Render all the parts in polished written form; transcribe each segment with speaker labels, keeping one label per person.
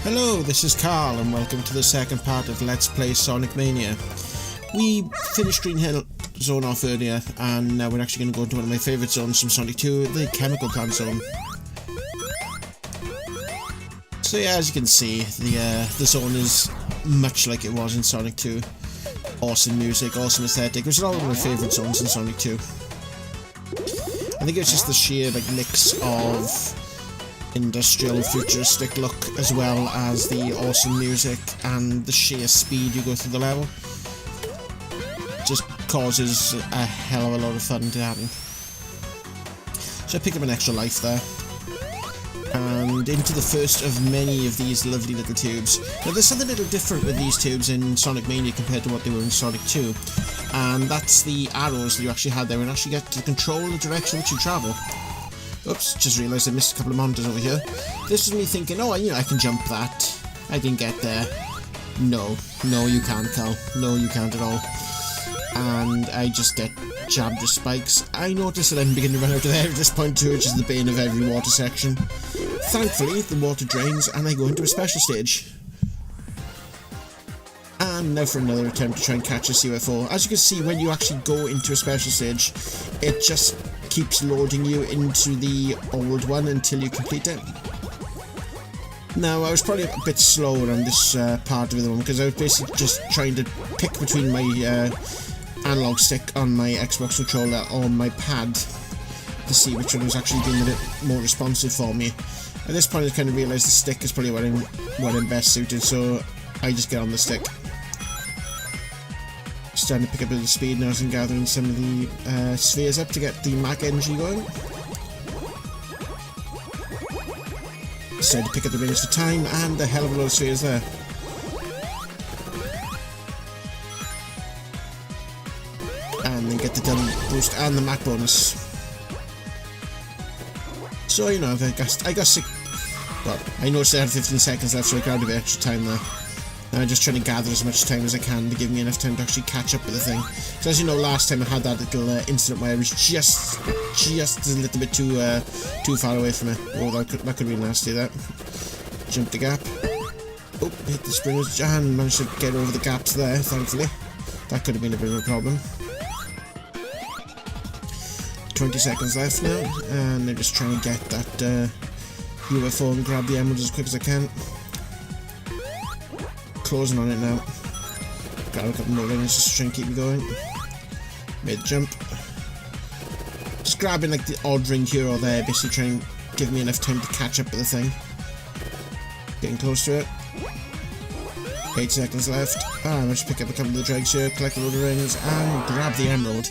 Speaker 1: Hello, this is Karl and welcome to the second part of Let's Play Sonic Mania. We finished Green Hill Zone off earlier and now we're actually going to go into one of my favourite zones from Sonic 2, the Chemical Plant Zone. So yeah, as you can see, the zone is much like it was in Sonic 2. Awesome music, awesome aesthetic, which is all of my favourite zones in Sonic 2. I think it's just the sheer mix of industrial futuristic look as well as the awesome music and the sheer speed you go through the level. Just causes a hell of a lot of fun to happen. So I pick up an extra life there. And into the first of many of these lovely little tubes. Now there's something a little different with these tubes in Sonic Mania compared to what they were in Sonic 2. And that's the arrows that you actually had there and actually get to control the direction which you travel. Oops, just realised I missed a couple of monitors over here. This is me thinking, oh, I can jump that. I can get there. No, you can't, Karl. No, you can't at all. And I just get jabbed with spikes. I notice that I'm beginning to run out of air at this point too, which is the bane of every water section. Thankfully, the water drains and I go into a special stage. And now for another attempt to try and catch a UFO. As you can see, when you actually go into a special stage, it just keeps loading you into the old one until you complete it. Now, I was probably a bit slower on this part of the one because I was basically just trying to pick between my analog stick on my Xbox controller or my pad to see which one was actually being a bit more responsive for me. At this point, I kind of realised the stick is probably what I'm best suited, so I just get on the stick. Starting to pick up a bit of speed now as I'm gathering some of the spheres up to get the Mac energy going. Decided to pick up the rings for time and a hell of a lot of spheres there. And then get the double boost and the Mac bonus. So I got sick. Well, I noticed I had 15 seconds left, so I grabbed a bit extra time there. I'm just trying to gather as much time as I can to give me enough time to actually catch up with the thing. Because as you know, last time I had that little incident where I was just a little bit too far away from it. Oh, that could have been nasty, that. Jump the gap. Oh, hit the springers and managed to get over the gaps there, thankfully. That could have been a bit of a problem. 20 seconds left now, and I'm just trying to get that UFO and grab the emerald as quick as I can. Closing on it now. Grab a couple more rings just to try and keep me going. Made the jump. Just grabbing like the odd ring here or there, basically trying to give me enough time to catch up with the thing. Getting close to it. 8 seconds left. I managed to pick up a couple of the dregs here, collect a load of rings, and grab the emerald.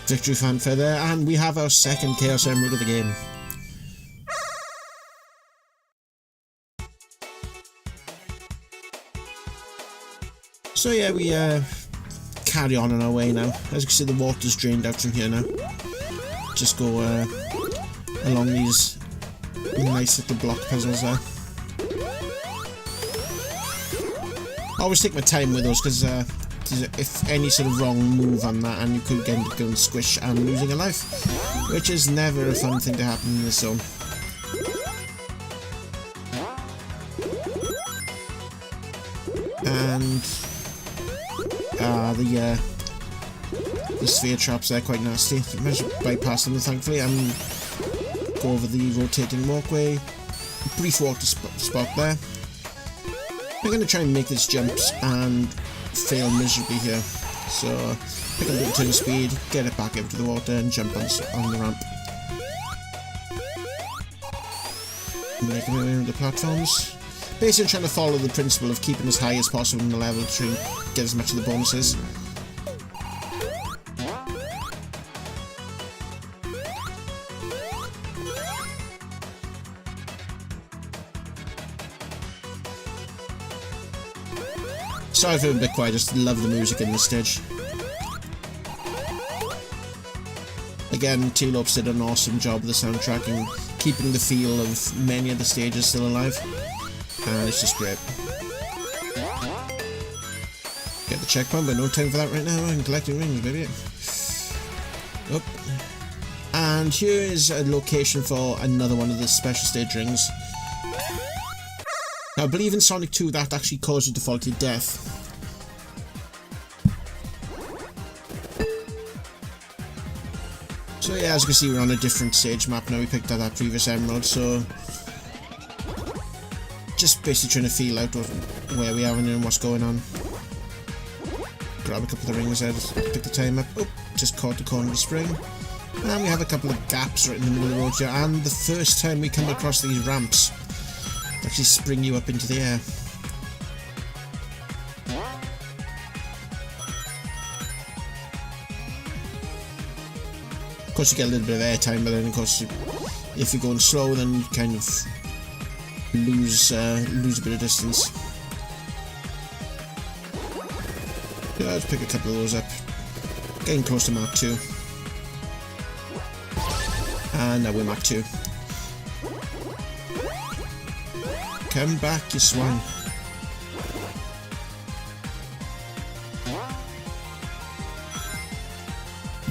Speaker 1: Victory fanfare there, and we have our second Chaos Emerald of the game. So yeah, we carry on our way now. As you can see, the water's drained out from here now. Just go along these nice little block puzzles there. I always take my time with those because if any sort of wrong move on that, and you could get into going squish and losing a life, which is never a fun thing to happen in this zone. And the sphere traps there quite nasty. I managed to bypass them thankfully and go over the rotating walkway. Brief water spot there. I'm going to try and make these jumps and fail miserably here. So pick up a little turn of speed, get it back into the water and jump on the ramp. Making my way around the platforms. Basically trying to follow the principle of keeping as high as possible in the level to get as much of the bonuses. Sorry if I'm a bit quiet, I just love the music in this stage. Again, T-Lopes did an awesome job with the soundtrack and keeping the feel of many of the stages still alive. And it's just great. Get the checkpoint, but no time for that right now. I'm collecting rings, baby. Oh. And here is a location for another one of the special stage rings. Now I believe in Sonic 2 that actually caused you to fall to your death. So yeah, as you can see, we're on a different stage map now. We picked up that previous emerald, so just basically trying to feel out where we are and what's going on. Grab a couple of the rings there, pick the time up. Oh, just caught the corner of the spring. And we have a couple of gaps right in the middle of the road here, and the first time we come across these ramps actually spring you up into the air. Of course you get a little bit of air time, but then of course if you're going slow then you kind of lose a bit of distance. Yeah, let's pick a couple of those up. Getting close to Mark 2. And now we're Mark 2. Come back, you swine.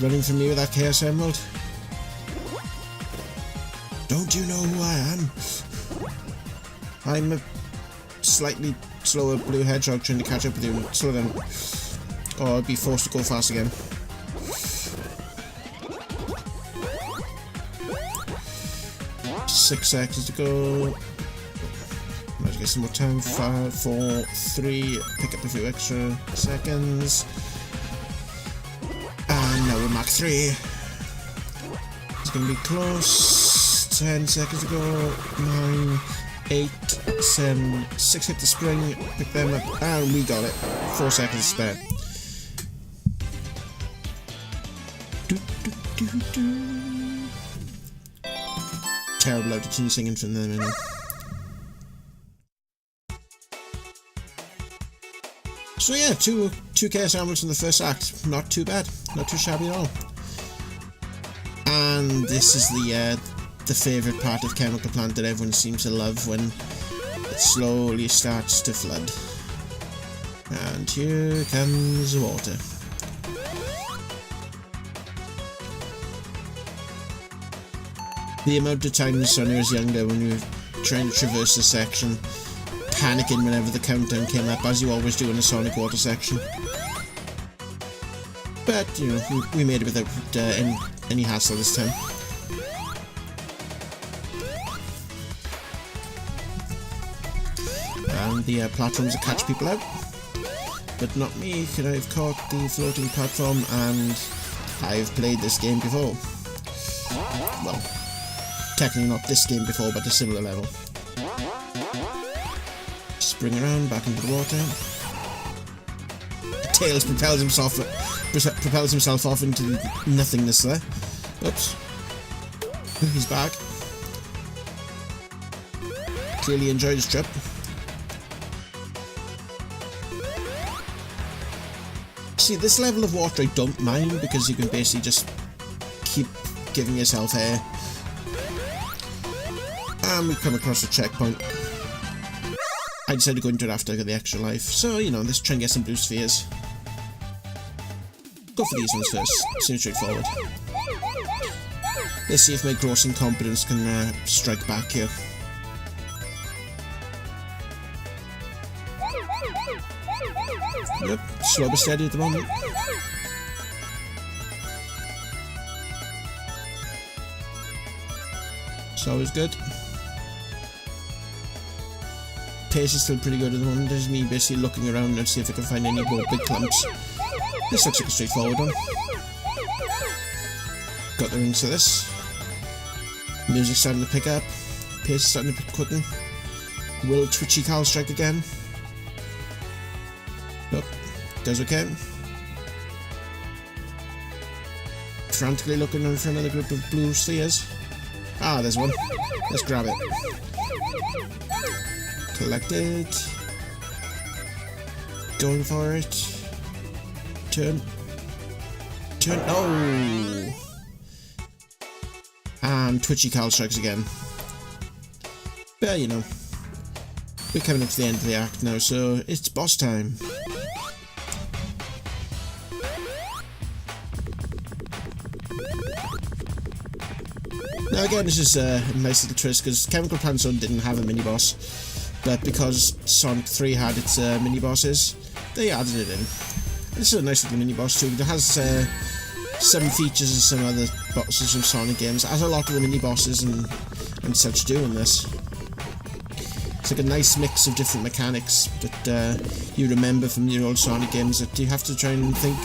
Speaker 1: Running from me with that Chaos Emerald? Don't you know who I am? I'm a slightly slower blue hedgehog trying to catch up with you. Slow down. Or I'll be forced to go fast again. Six seconds to go. Might get some more time. 5, 4, 3. Pick up a few extra seconds. And now we're Mach 3. It's going to be close. 10 seconds to go. 9, 8, 7, 6 hit the spring. Pick them up. And we got it. 4 seconds spare. Terrible auto-tune singing from them, you know. So yeah, two Chaos Emeralds in the first act. Not too bad. Not too shabby at all. And this is the favourite part of Chemical Plant that everyone seems to love, when it slowly starts to flood. And here comes the water. The amount of times when I was younger, when you were trying to traverse the section, panicking whenever the countdown came up, as you always do in a Sonic Water section. But, you know, we made it without any hassle this time. And the platforms that catch people out. But not me, because I've caught the floating platform and I've played this game before. Well, technically not this game before, but a similar level. Spring around, back into the water. Tails propels himself off into nothingness there. Oops. He's back. Clearly enjoyed his trip. See, this level of water I don't mind, because you can basically just keep giving yourself air. And we come across a checkpoint. I decided to go into it after I got the extra life, so, you know, let's try and get some blue spheres. Go for these ones first, seems straightforward. Let's see if my grossing competence can strike back here. Yep, slow but steady at the moment. It's always good. Pace is still pretty good at the moment. There's me basically looking around and see if I can find any more big clumps. This looks like a straightforward one. Got the rings for this. Music's starting to pick up. Pace is starting to quicken. Will Twitchy Karl strike again? Nope. Does okay. Frantically looking for another group of blue spheres. Ah, there's one. Let's grab it. Collect it. Going for it. Turn. Turn. Oh! And Twitchy Karl strikes again. But, you know, we're coming up to the end of the act now, so it's boss time. Now again, this is a nice little twist, because Chemical Plant Zone didn't have a mini-boss, but because Sonic 3 had its mini-bosses, they added it in. And this is a nice little mini-boss too. It has some features and some other bosses from Sonic games, as a lot of the mini-bosses and such do in this. It's like a nice mix of different mechanics that you remember from the old Sonic games that you have to try and think,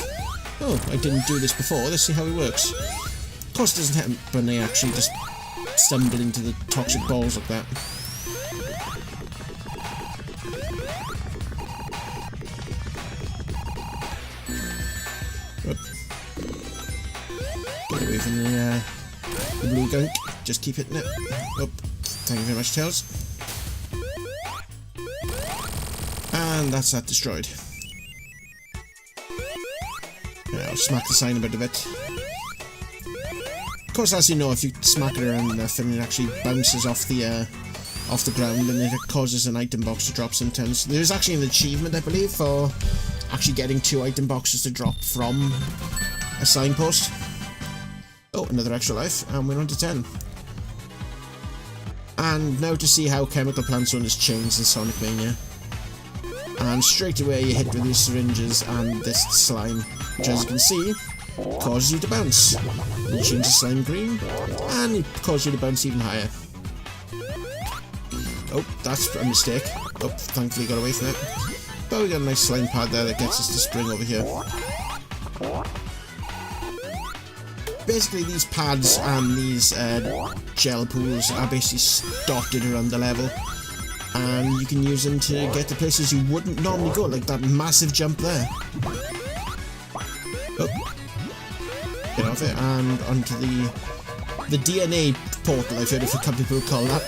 Speaker 1: oh, I didn't do this before, let's see how it works. Of course it doesn't happen when they actually just stumble into the toxic balls like that. Get away from the blue gunk, just keep hitting it. Oh, thank you very much, Tails. And that's that destroyed. Yeah, I'll smack the sign about a bit. Of course, as you know, if you smack it around enough and it actually bounces off the ground, and it causes an item box to drop sometimes. There's actually an achievement, I believe, for actually getting 2 item boxes to drop from a signpost. Oh, another extra life, and we're on to 10. And now to see how Chemical Plant Zone has changed in Sonic Mania. And straight away you hit with these syringes and this slime, which, as you can see, causes you to bounce. You change the slime green, and it causes you to bounce even higher. Oh, that's a mistake. Oh, thankfully got away from it. But we got a nice slime pad there that gets us to spring over here. Basically, these pads and these gel pools are basically dotted around the level, and you can use them to get to places you wouldn't normally go, like that massive jump there. Oh. Get off it, and onto the DNA portal, I've heard of a couple of people call that.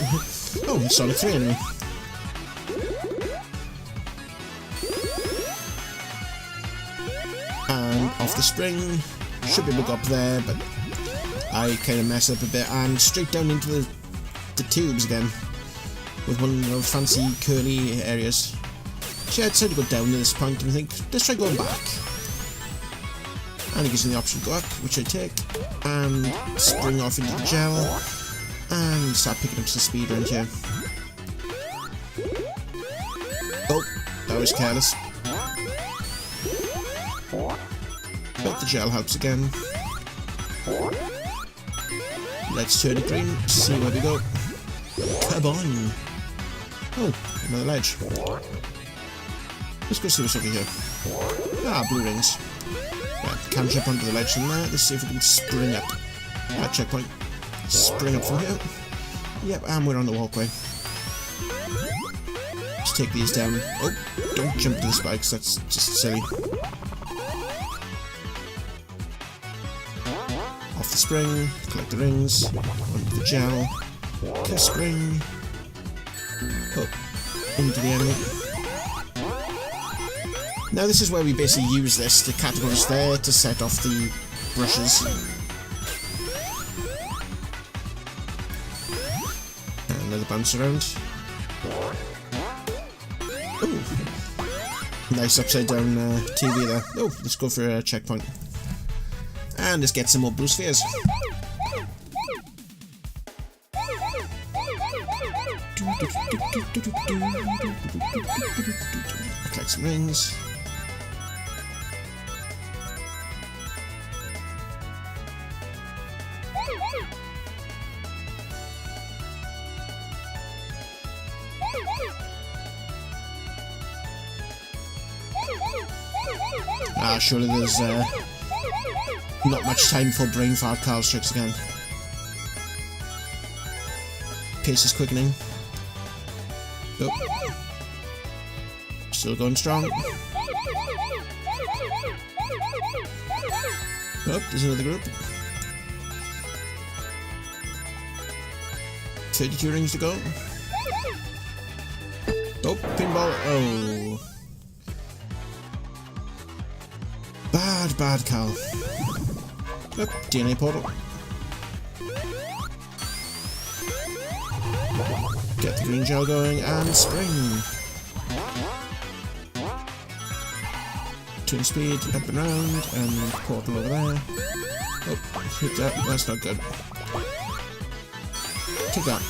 Speaker 1: Oh, it's Sonic 3 anyway. And off the spring, should be able to go up there, but I kind of messed up a bit, and straight down into the tubes again, with one of those fancy curly areas. So yeah, I decided to go down to this point and think, let's try going back. And it gives me the option to go up, which I take, and spring off into the gel, and start picking up some speed around here. Oh, that was careless. But the gel helps again. Let's turn it green, see where we go. Come on! Oh, another ledge. Let's go see what's over here. Ah, blue rings. Yeah, can jump onto the ledge from there. Let's see if we can spring up. Ah, checkpoint. Spring up from here. Yep, and we're on the walkway. Let's take these down. Oh, don't jump to the spikes, that's just silly. Off the spring, collect the rings, onto the gel, kiss spring, up into the enemy. Now this is where we basically use this to categorize there to set off the brushes. And another bounce around. Ooh. Nice upside down TV there. Oh, let's go for a checkpoint. And let's get some more blue spheres. Collect some rings. Ah, surely there's not much time for brain fart Karl's tricks again. Pace is quickening. Oh. Still going strong. Oh, there's another group. 32 rings to go. Oh, pinball. Oh. Bad Karl. Oh, DNA portal. Get the green gel going and spring. Turn speed up and round and portal over there. Oh, hit that. That's not good. Take that.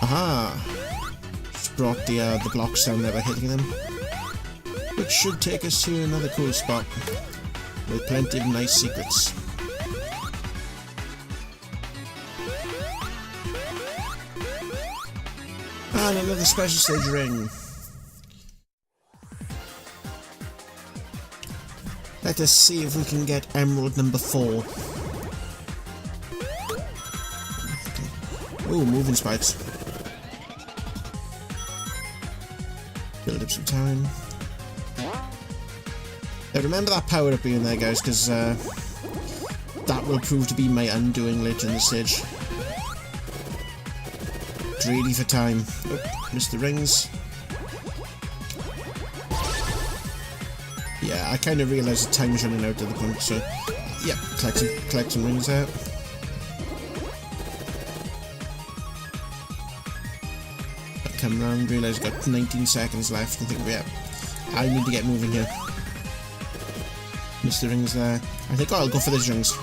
Speaker 1: Aha! Just brought the blocks down there by hitting them. Which should take us to another cool spot with plenty of nice secrets. And another special stage ring. Let us see if we can get emerald number 4. Ooh, moving spikes. Build up some time. Now remember that power up being there, guys, because that will prove to be my undoing later in the stage. Greedy for time. Oh, missed the rings. Yeah, I kind of realised the time's running out at the point, so yeah, collect some rings out. I come round, realise I've got 19 seconds left, and think, yeah, I need to get moving here. Missed the rings there. I think I'll go for those rings.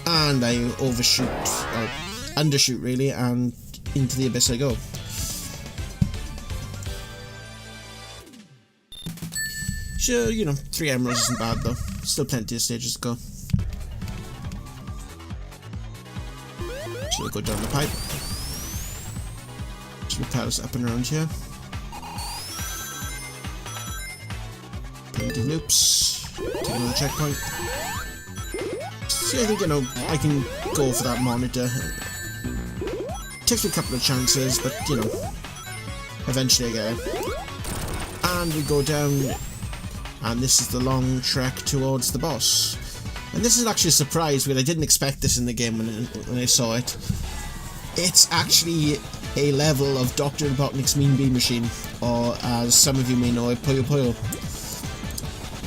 Speaker 1: And I overshoot, or undershoot really, and into the abyss I go. Sure, you know, 3 emeralds isn't bad though. Still plenty of stages to go. So we'll go down the pipe. Just repel us up and around here. Plenty of loops. Take another checkpoint. See, I think, you know, I can go for that monitor. Takes me a couple of chances, but, you know, eventually I get it. And we go down, and this is the long trek towards the boss. And this is actually a surprise, because I didn't expect this in the game when I saw it. It's actually a level of Dr. Robotnik's Mean Bean Machine, or as some of you may know it, Puyo Puyo.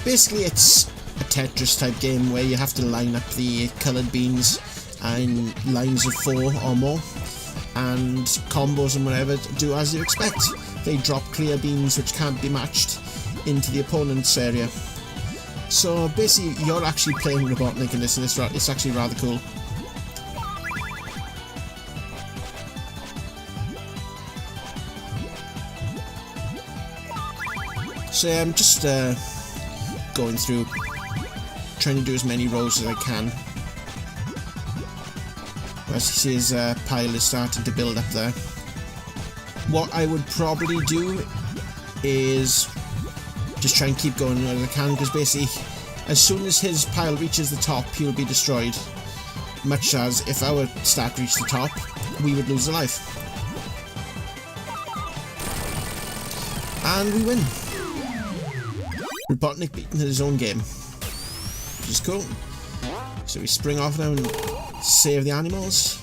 Speaker 1: Basically, it's a Tetris type game where you have to line up the coloured beans in lines of 4 or more, and combos and whatever do as you expect. They drop clear beans which can't be matched into the opponent's area. So basically you're actually playing Robotnik in this, and it's actually rather cool. So yeah, I'm just going through, trying to do as many rows as I can. As you see, his pile is starting to build up there. What I would probably do is just try and keep going as I can, because basically as soon as his pile reaches the top, he will be destroyed. Much as if our stack reached the top, we would lose a life. And we win. Robotnik beaten his own game, which is cool. So we spring off now and save the animals.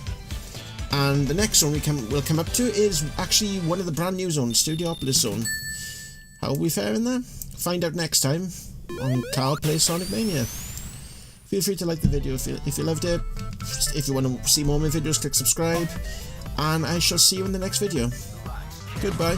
Speaker 1: And the next zone we'll come up to is actually one of the brand new zones, Studiopolis zone. How will we fare in there? Find out next time on Karl Plays Sonic Mania. Feel free to like the video if you loved it. If you want to see more of my videos, click subscribe. And I shall see you in the next video. Goodbye.